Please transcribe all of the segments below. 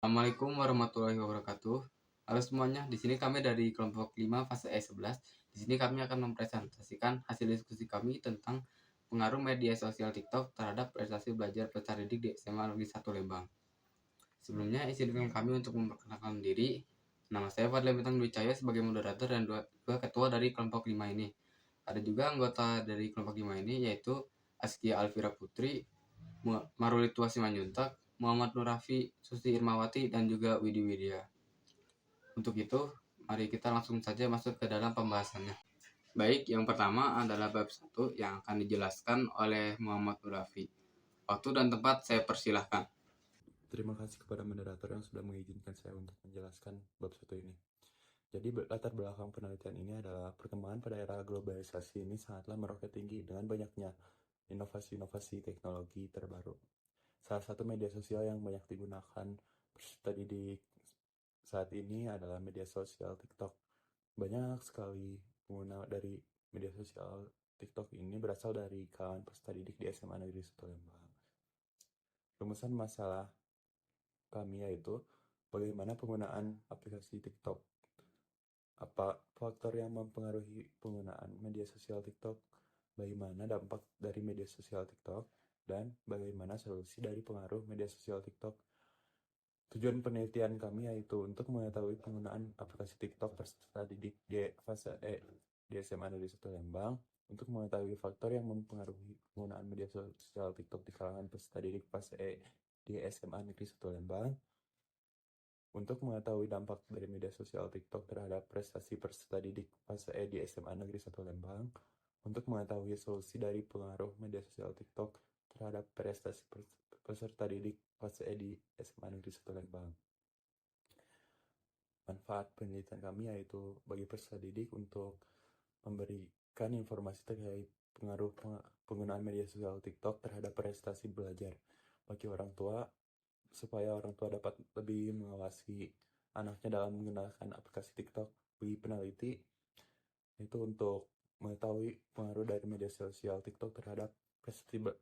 Assalamualaikum warahmatullahi wabarakatuh. Halo semuanya, di sini kami dari kelompok 5 fase E11. Di sini kami akan mempresentasikan hasil diskusi kami tentang pengaruh media sosial TikTok terhadap prestasi belajar peserta didik di SMA Negeri 1 Lembang. Sebelumnya, izinkan kami untuk memperkenalkan diri. Nama saya Fadlan Bintang Dwi Cahyo sebagai moderator dan dua ketua dari kelompok 5 ini. Ada juga anggota dari kelompok 5 ini yaitu Askia Alvira Putri, Marulitua Simanjuntak, Muhammad Nurafi, Susi Irmawati, dan juga Widi Widya. Untuk itu, mari kita langsung saja masuk ke dalam pembahasannya. Baik, yang pertama adalah bab 1 yang akan dijelaskan oleh Muhammad Nurafi. Waktu dan tempat saya persilahkan. Terima kasih kepada moderator yang sudah mengizinkan saya untuk menjelaskan bab 1 ini. Jadi latar belakang penelitian ini adalah perkembangan pada era globalisasi ini sangatlah meroket tinggi dengan banyaknya inovasi-inovasi teknologi terbaru. Salah satu media sosial yang banyak digunakan peserta didik saat ini adalah media sosial TikTok. Banyak sekali pengguna dari media sosial TikTok ini berasal dari kalangan peserta didik di SMA Negeri 1 Lembang. Rumusan masalah kami yaitu bagaimana penggunaan aplikasi TikTok. Apa faktor yang mempengaruhi penggunaan media sosial TikTok? Bagaimana dampak dari media sosial TikTok? Dan bagaimana solusi dari pengaruh media sosial TikTok? Tujuan penelitian kami yaitu untuk mengetahui penggunaan aplikasi TikTok peserta didik di fase E di SMA Negeri 1 Lembang, untuk mengetahui faktor yang mempengaruhi penggunaan media sosial TikTok di kalangan peserta didik fase E di SMA Negeri 1 Lembang, untuk mengetahui dampak dari media sosial TikTok terhadap prestasi peserta didik fase E di SMA Negeri 1 Lembang, untuk mengetahui solusi dari pengaruh media sosial TikTok terhadap prestasi peserta didik fase E di SMA Negeri 1 Lembang. Manfaat penelitian kami yaitu bagi peserta didik untuk memberikan informasi terkait pengaruh penggunaan media sosial TikTok terhadap prestasi belajar bagi orang tua, supaya orang tua dapat lebih mengawasi anaknya dalam menggunakan aplikasi TikTok. Bagi peneliti, itu untuk mengetahui pengaruh dari media sosial TikTok terhadap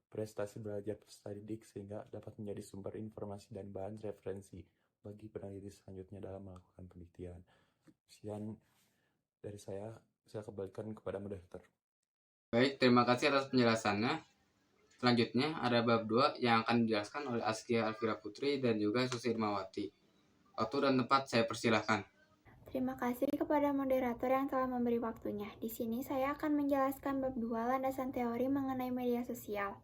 prestasi belajar peserta didik, sehingga dapat menjadi sumber informasi dan bahan referensi bagi peneliti selanjutnya dalam melakukan penelitian. Sekian dari saya kembalikan kepada moderator. Baik, terima kasih atas penjelasannya. Selanjutnya ada bab 2 yang akan dijelaskan oleh Askia Alvira Putri dan juga Susi Irmawati. Waktu dan tempat saya persilahkan. Terima kasih kepada moderator yang telah memberi waktunya. Di sini saya akan menjelaskan bab 2 landasan teori mengenai media sosial.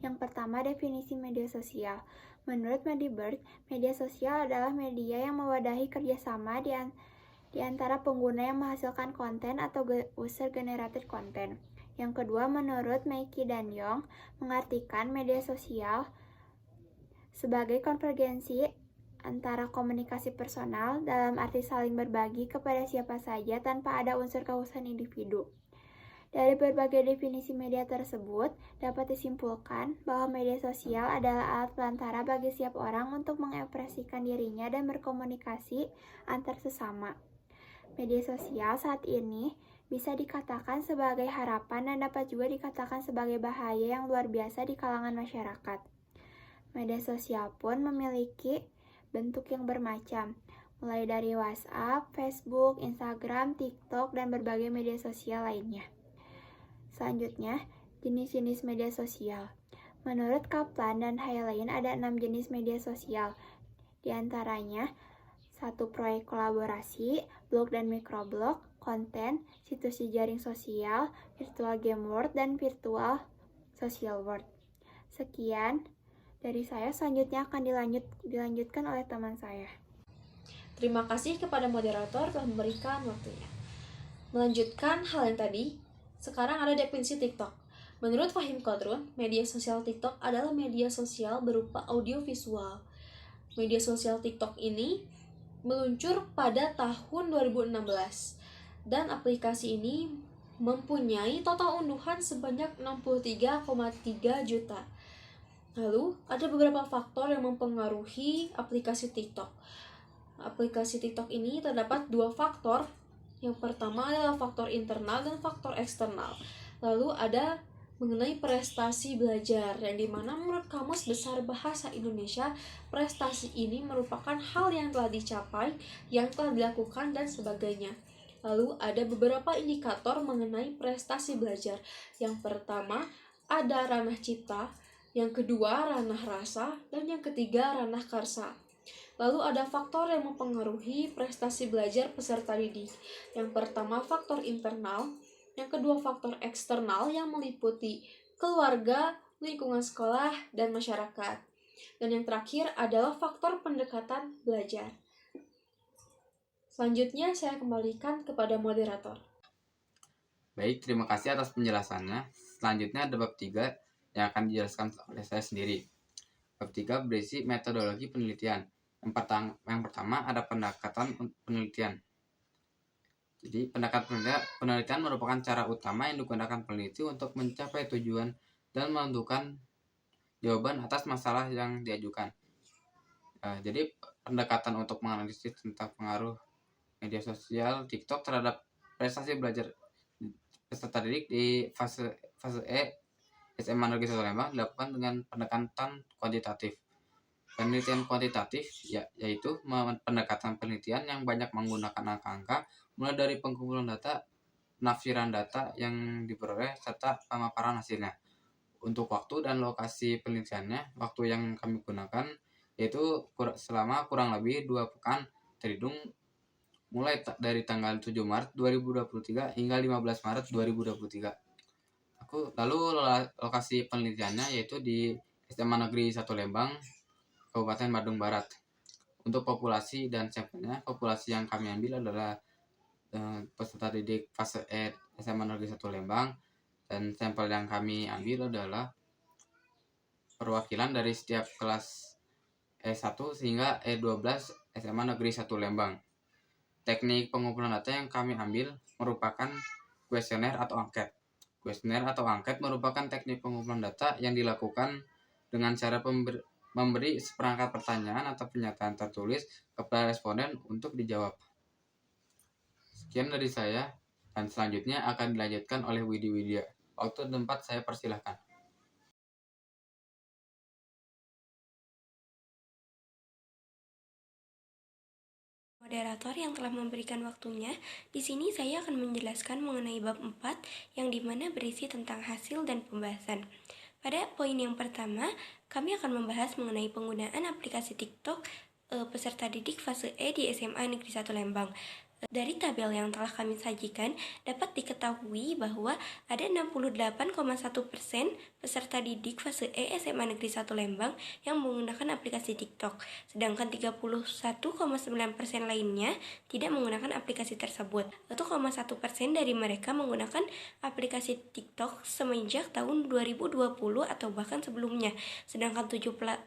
Yang pertama, definisi media sosial. Menurut Medibird, media sosial adalah media yang mewadahi kerjasama di antara pengguna yang menghasilkan konten atau user-generated content. Yang kedua, menurut Meiki dan Yong, mengartikan media sosial sebagai konvergensi antara komunikasi personal dalam arti saling berbagi kepada siapa saja tanpa ada unsur kekhususan individu. Dari berbagai definisi media tersebut, dapat disimpulkan bahwa media sosial adalah alat pelantara bagi setiap orang untuk mengekspresikan dirinya dan berkomunikasi antar sesama. Media sosial saat ini bisa dikatakan sebagai harapan dan dapat juga dikatakan sebagai bahaya yang luar biasa di kalangan masyarakat. Media sosial pun memiliki bentuk yang bermacam, mulai dari WhatsApp, Facebook, Instagram, TikTok, dan berbagai media sosial lainnya. Selanjutnya, jenis-jenis media sosial. Menurut Kaplan dan Hailein ada 6 jenis media sosial. Di antaranya, 1. Proyek kolaborasi, blog dan microblog, konten, situs jejaring sosial, virtual game world, dan virtual social world. Sekian dari saya, selanjutnya akan dilanjutkan oleh teman saya. Terima kasih kepada moderator telah memberikan waktunya. Melanjutkan hal yang tadi, sekarang ada definisi TikTok. Menurut Fahim Kodrun, media sosial TikTok adalah media sosial berupa audio visual. Media sosial TikTok ini meluncur pada tahun 2016 dan aplikasi ini mempunyai total unduhan sebanyak 63,3 juta. Lalu, ada beberapa faktor yang mempengaruhi aplikasi TikTok. Aplikasi TikTok ini terdapat 2 faktor. Yang pertama adalah faktor internal dan faktor eksternal. Lalu ada mengenai prestasi belajar, yang dimana menurut Kamus Besar Bahasa Indonesia, prestasi ini merupakan hal yang telah dicapai, yang telah dilakukan, dan sebagainya. Lalu ada beberapa indikator mengenai prestasi belajar. Yang pertama, ada ranah cipta, yang kedua ranah rasa, dan yang ketiga ranah karsa. Lalu ada faktor yang mempengaruhi prestasi belajar peserta didik. Yang pertama faktor internal, yang kedua faktor eksternal yang meliputi keluarga, lingkungan sekolah, dan masyarakat. Dan yang terakhir adalah faktor pendekatan belajar. Selanjutnya saya kembalikan kepada moderator. Baik, terima kasih atas penjelasannya. Selanjutnya ada bab 3 yang akan dijelaskan oleh saya sendiri. Bab 3 berisi metodologi penelitian. Yang pertama ada pendekatan penelitian. Jadi pendekatan penelitian merupakan cara utama yang digunakan peneliti untuk mencapai tujuan dan menentukan jawaban atas masalah yang diajukan. Jadi pendekatan untuk menganalisis tentang pengaruh media sosial TikTok terhadap prestasi belajar peserta didik di fase E SMA Negeri 1 Lembang dilakukan dengan pendekatan kuantitatif. Penelitian kuantitatif yaitu pendekatan penelitian yang banyak menggunakan angka-angka, mulai dari pengumpulan data, penafsiran data yang diperoleh, serta pemaparan hasilnya. Untuk waktu dan lokasi penelitiannya, waktu yang kami gunakan yaitu selama kurang lebih 2 pekan, terhitung mulai dari tanggal 7 Maret 2023 hingga 15 Maret 2023. Lalu lokasi penelitiannya yaitu di SMA Negeri 1 Lembang, Kabupaten Bandung Barat. Untuk populasi dan sampelnya, populasi yang kami ambil adalah peserta didik fase E SMA Negeri 1 Lembang, dan sampel yang kami ambil adalah perwakilan dari setiap kelas E1 hingga E12 SMA Negeri 1 Lembang. Teknik pengumpulan data yang kami ambil merupakan kuesioner atau angket. Kuesioner atau angket merupakan teknik pengumpulan data yang dilakukan dengan cara memberi seperangkat pertanyaan atau pernyataan tertulis kepada responden untuk dijawab. Sekian dari saya, dan selanjutnya akan dilanjutkan oleh Widi Widya. Waktu dan tempat saya persilahkan. Moderator yang telah memberikan waktunya, di sini saya akan menjelaskan mengenai bab 4 yang dimana berisi tentang hasil dan pembahasan. Pada poin yang pertama, kami akan membahas mengenai penggunaan aplikasi TikTok peserta didik fase E di SMA Negeri 1 Lembang. Dari tabel yang telah kami sajikan, dapat diketahui bahwa ada 68,1% peserta didik fase E SMA Negeri 1 Lembang yang menggunakan aplikasi TikTok, sedangkan 31,9% lainnya tidak menggunakan aplikasi tersebut. 1,1% dari mereka menggunakan aplikasi TikTok semenjak tahun 2020 atau bahkan sebelumnya, sedangkan 17%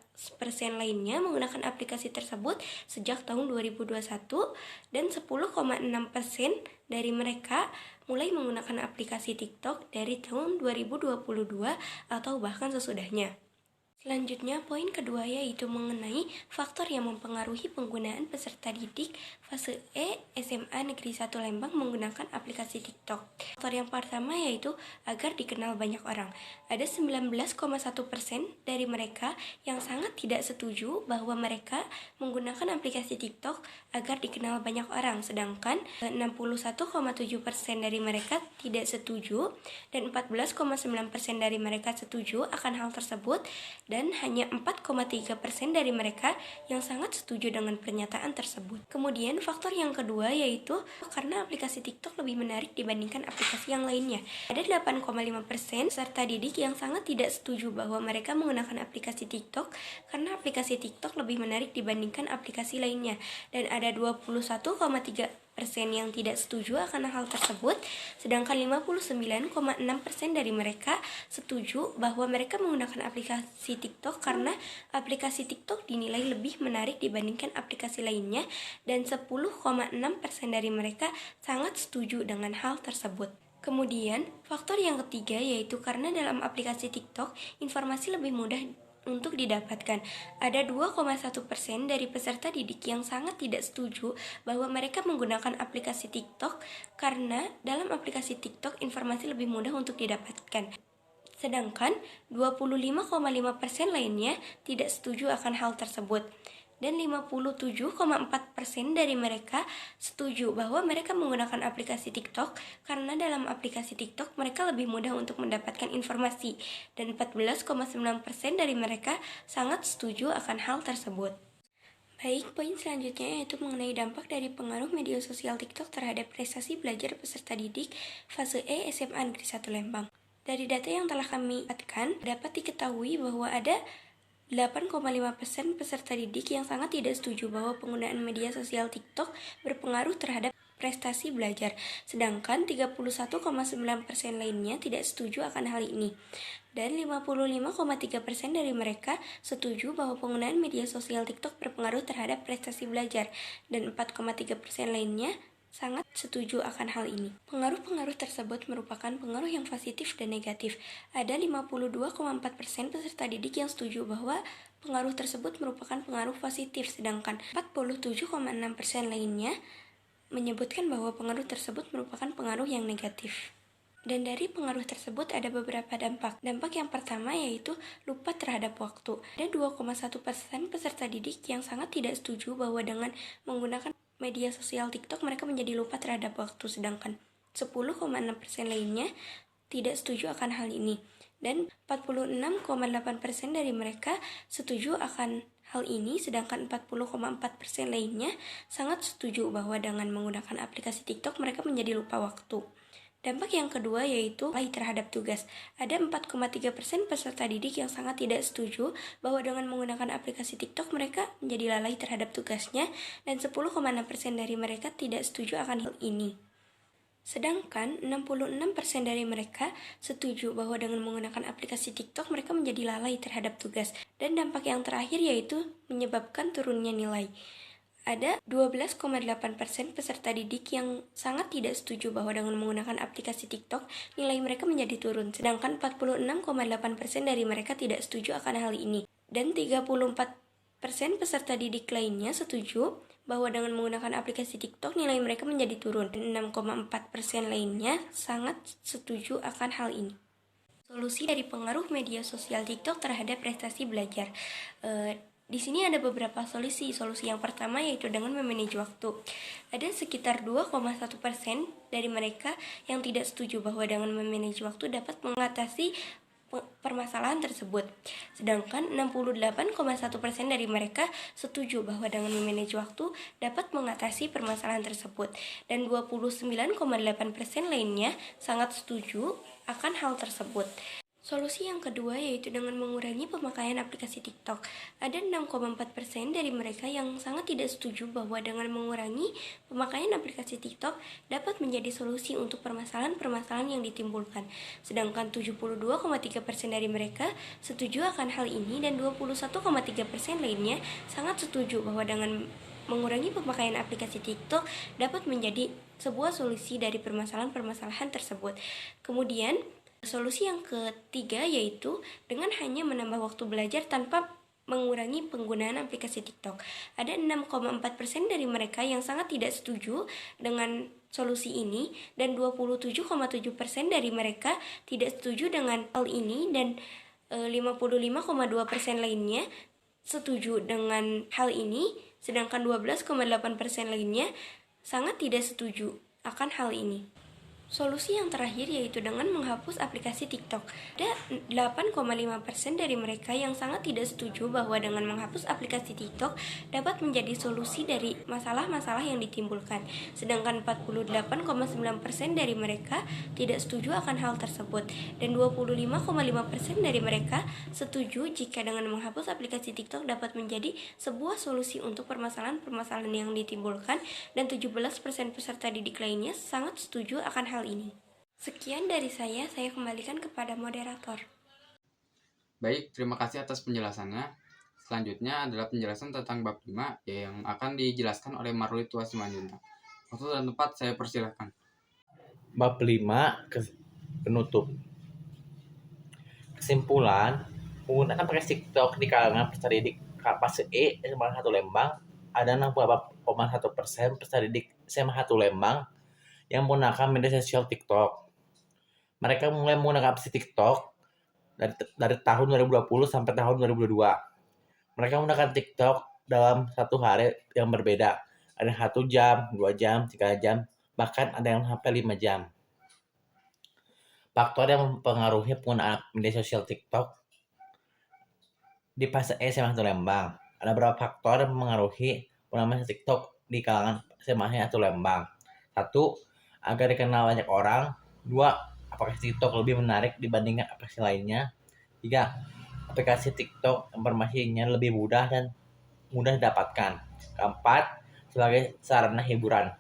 lainnya menggunakan aplikasi tersebut sejak tahun 2021, dan 10,6% dari mereka mulai menggunakan aplikasi TikTok dari tahun 2022 atau bahkan sesudahnya. Selanjutnya, poin kedua yaitu mengenai faktor yang mempengaruhi penggunaan peserta didik fase E SMA Negeri 1 Lembang menggunakan aplikasi TikTok. Faktor yang pertama yaitu agar dikenal banyak orang. Ada 19,1% dari mereka yang sangat tidak setuju bahwa mereka menggunakan aplikasi TikTok agar dikenal banyak orang, sedangkan 61,7% dari mereka tidak setuju dan 14,9% dari mereka setuju akan hal tersebut, dan hanya 4,3% dari mereka yang sangat setuju dengan pernyataan tersebut. Kemudian faktor yang kedua yaitu karena aplikasi TikTok lebih menarik dibandingkan aplikasi yang lainnya. Ada 8,5% peserta didik yang sangat tidak setuju bahwa mereka menggunakan aplikasi TikTok karena aplikasi TikTok lebih menarik dibandingkan aplikasi lainnya, dan ada 21,3% yang tidak setuju akan hal tersebut, sedangkan 59,6% dari mereka setuju bahwa mereka menggunakan aplikasi TikTok karena aplikasi TikTok dinilai lebih menarik dibandingkan aplikasi lainnya, dan 10,6% dari mereka sangat setuju dengan hal tersebut. Kemudian, faktor yang ketiga yaitu karena dalam aplikasi TikTok, informasi lebih mudah untuk didapatkan. Ada 2,1% dari peserta didik yang sangat tidak setuju bahwa mereka menggunakan aplikasi TikTok karena dalam aplikasi TikTok informasi lebih mudah untuk didapatkan. Sedangkan 25,5% lainnya tidak setuju akan hal tersebut. Dan 57,4% dari mereka setuju bahwa mereka menggunakan aplikasi TikTok karena dalam aplikasi TikTok mereka lebih mudah untuk mendapatkan informasi. Dan 14,9% dari mereka sangat setuju akan hal tersebut. Baik, poin selanjutnya yaitu mengenai dampak dari pengaruh media sosial TikTok terhadap prestasi belajar peserta didik fase E SMA Negeri 1 Lembang. Dari data yang telah kami dapatkan, dapat diketahui bahwa ada 8,5% peserta didik yang sangat tidak setuju bahwa penggunaan media sosial TikTok berpengaruh terhadap prestasi belajar, sedangkan 31,9% lainnya tidak setuju akan hal ini. Dan 55,3% dari mereka setuju bahwa penggunaan media sosial TikTok berpengaruh terhadap prestasi belajar, dan 4,3% lainnya sangat setuju akan hal ini. Pengaruh-pengaruh tersebut merupakan pengaruh yang positif dan negatif. Ada 52,4% peserta didik yang setuju bahwa pengaruh tersebut merupakan pengaruh positif, sedangkan 47,6% lainnya menyebutkan bahwa pengaruh tersebut merupakan pengaruh yang negatif. Dan dari pengaruh tersebut ada beberapa dampak. Dampak yang pertama yaitu lupa terhadap waktu. Ada 2,1% peserta didik yang sangat tidak setuju bahwa dengan menggunakan media sosial TikTok mereka menjadi lupa terhadap waktu, sedangkan 10,6% lainnya tidak setuju akan hal ini. Dan 46,8% dari mereka setuju akan hal ini, sedangkan 40,4% lainnya sangat setuju bahwa dengan menggunakan aplikasi TikTok mereka menjadi lupa waktu. Dampak yang kedua yaitu lalai terhadap tugas. Ada 4,3% peserta didik yang sangat tidak setuju bahwa dengan menggunakan aplikasi TikTok mereka menjadi lalai terhadap tugasnya, dan 10,6% dari mereka tidak setuju akan hal ini. Sedangkan 66% dari mereka setuju bahwa dengan menggunakan aplikasi TikTok mereka menjadi lalai terhadap tugas. Dan dampak yang terakhir yaitu menyebabkan turunnya nilai. Ada 12,8% peserta didik yang sangat tidak setuju bahwa dengan menggunakan aplikasi TikTok nilai mereka menjadi turun, sedangkan 46,8% dari mereka tidak setuju akan hal ini. Dan 34% peserta didik lainnya setuju bahwa dengan menggunakan aplikasi TikTok nilai mereka menjadi turun, dan 6,4% lainnya sangat setuju akan hal ini. Solusi dari pengaruh media sosial TikTok terhadap prestasi belajar. Di sini ada beberapa solusi. Solusi yang pertama yaitu dengan memanage waktu. Ada sekitar 2,1% dari mereka yang tidak setuju bahwa dengan memanage waktu dapat mengatasi permasalahan tersebut. Sedangkan 68,1% dari mereka setuju bahwa dengan memanage waktu dapat mengatasi permasalahan tersebut. Dan 29,8% lainnya sangat setuju akan hal tersebut. Solusi yang kedua yaitu dengan mengurangi pemakaian aplikasi TikTok. Ada 6,4% dari mereka yang sangat tidak setuju bahwa dengan mengurangi pemakaian aplikasi TikTok dapat menjadi solusi untuk permasalahan-permasalahan yang ditimbulkan. Sedangkan 72,3% dari mereka setuju akan hal ini, dan 21,3% lainnya sangat setuju bahwa dengan mengurangi pemakaian aplikasi TikTok dapat menjadi sebuah solusi dari permasalahan-permasalahan tersebut. Kemudian solusi yang ketiga yaitu dengan hanya menambah waktu belajar tanpa mengurangi penggunaan aplikasi TikTok. Ada 6,4% dari mereka yang sangat tidak setuju dengan solusi ini, dan 27,7% dari mereka tidak setuju dengan hal ini, dan 55,2% lainnya setuju dengan hal ini, sedangkan 12,8% lainnya sangat tidak setuju akan hal ini. Solusi yang terakhir yaitu dengan menghapus aplikasi TikTok. Ada 8,5% dari mereka yang sangat tidak setuju bahwa dengan menghapus aplikasi TikTok dapat menjadi solusi dari masalah-masalah yang ditimbulkan. Sedangkan 48,9% dari mereka tidak setuju akan hal tersebut. Dan 25,5% dari mereka setuju jika dengan menghapus aplikasi TikTok dapat menjadi sebuah solusi untuk permasalahan-permasalahan yang ditimbulkan. Dan 17% peserta didik lainnya sangat setuju akan hal ini. Sekian dari saya kembalikan kepada moderator. Baik, terima kasih atas penjelasannya. Selanjutnya adalah penjelasan tentang bab 5 yang akan dijelaskan oleh Maruli Tua Simanjuntak. Waktu dan tempat saya persilahkan. Bab 5 penutup. Kesimpulan, menggunakan aplikasi TikTok di kalangan peserta didik fase E SMA 1 Lembang, ada 64,1% peserta didik SMA 1 Lembang yang menggunakan media sosial TikTok. Mereka mulai menggunakan aplikasi TikTok dari tahun 2020 sampai tahun 2022. Mereka menggunakan TikTok dalam satu hari yang berbeda. Ada 1 jam, 2 jam, 3 jam, bahkan ada yang sampai 5 jam. Faktor yang mempengaruhi penggunaan media sosial TikTok di fase SMA 1 Lembang. Ada beberapa faktor yang mempengaruhi penggunaan TikTok di kalangan SMA 1 Lembang. 1. Agar dikenal banyak orang. 2. Aplikasi TikTok lebih menarik dibandingkan aplikasi lainnya. 3. Aplikasi TikTok informasinya lebih mudah dan mudah didapatkan. 4. Sebagai sarana hiburan.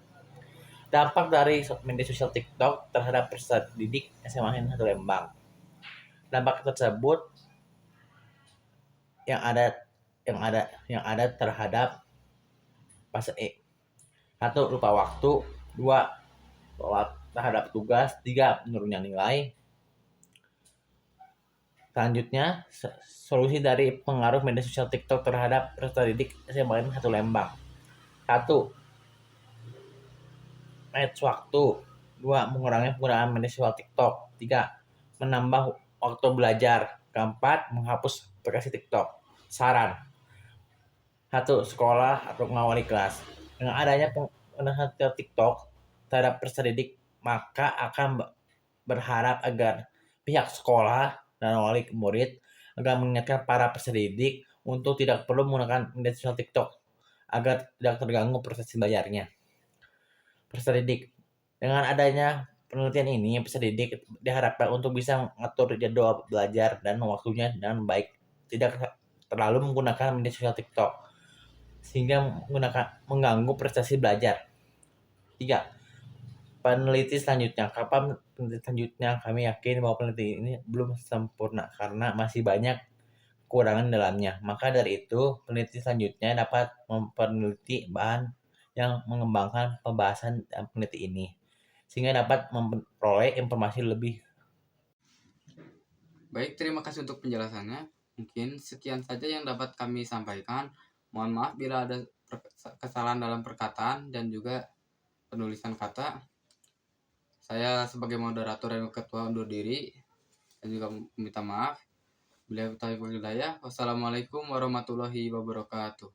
Dampak dari media sosial TikTok terhadap peserta didik SMA 1 Lembang. Dampak tersebut yang ada terhadap fase E. 1. Lupa waktu. 2. Lolat terhadap tugas. 3. Menurunnya nilai. Selanjutnya, solusi dari pengaruh media sosial TikTok terhadap peserta didik SMA 1 Lembang. 1. Manage waktu. 2. Mengurangi penggunaan media sosial TikTok. 3. Menambah waktu belajar. 4. Menghapus aplikasi TikTok. Saran. 1. Sekolah atau mengawali kelas. Dengan adanya penggunaan TikTok terhadap peserta didik, maka akan berharap agar pihak sekolah dan wali murid agar mengingatkan para peserta didik untuk tidak perlu menggunakan media sosial TikTok agar tidak terganggu proses belajarnya. Peserta didik, dengan adanya penelitian ini, peserta didik diharapkan untuk bisa mengatur jadwal belajar dan waktunya dengan baik, tidak terlalu menggunakan media sosial TikTok sehingga mengganggu prestasi belajar. 3. Peneliti selanjutnya. Kapan peneliti selanjutnya? Kami yakin bahwa peneliti ini belum sempurna karena masih banyak kekurangan dalamnya. Maka dari itu, peneliti selanjutnya dapat mempeneliti bahan yang mengembangkan pembahasan dan peneliti ini, sehingga dapat memperoleh informasi lebih. Baik, terima kasih untuk penjelasannya. Mungkin sekian saja yang dapat kami sampaikan. Mohon maaf bila ada kesalahan dalam perkataan dan juga penulisan kata. Saya sebagai moderator dan ketua undur diri dan juga meminta maaf. Bila taufiq wal hidayah. Wassalamualaikum warahmatullahi wabarakatuh.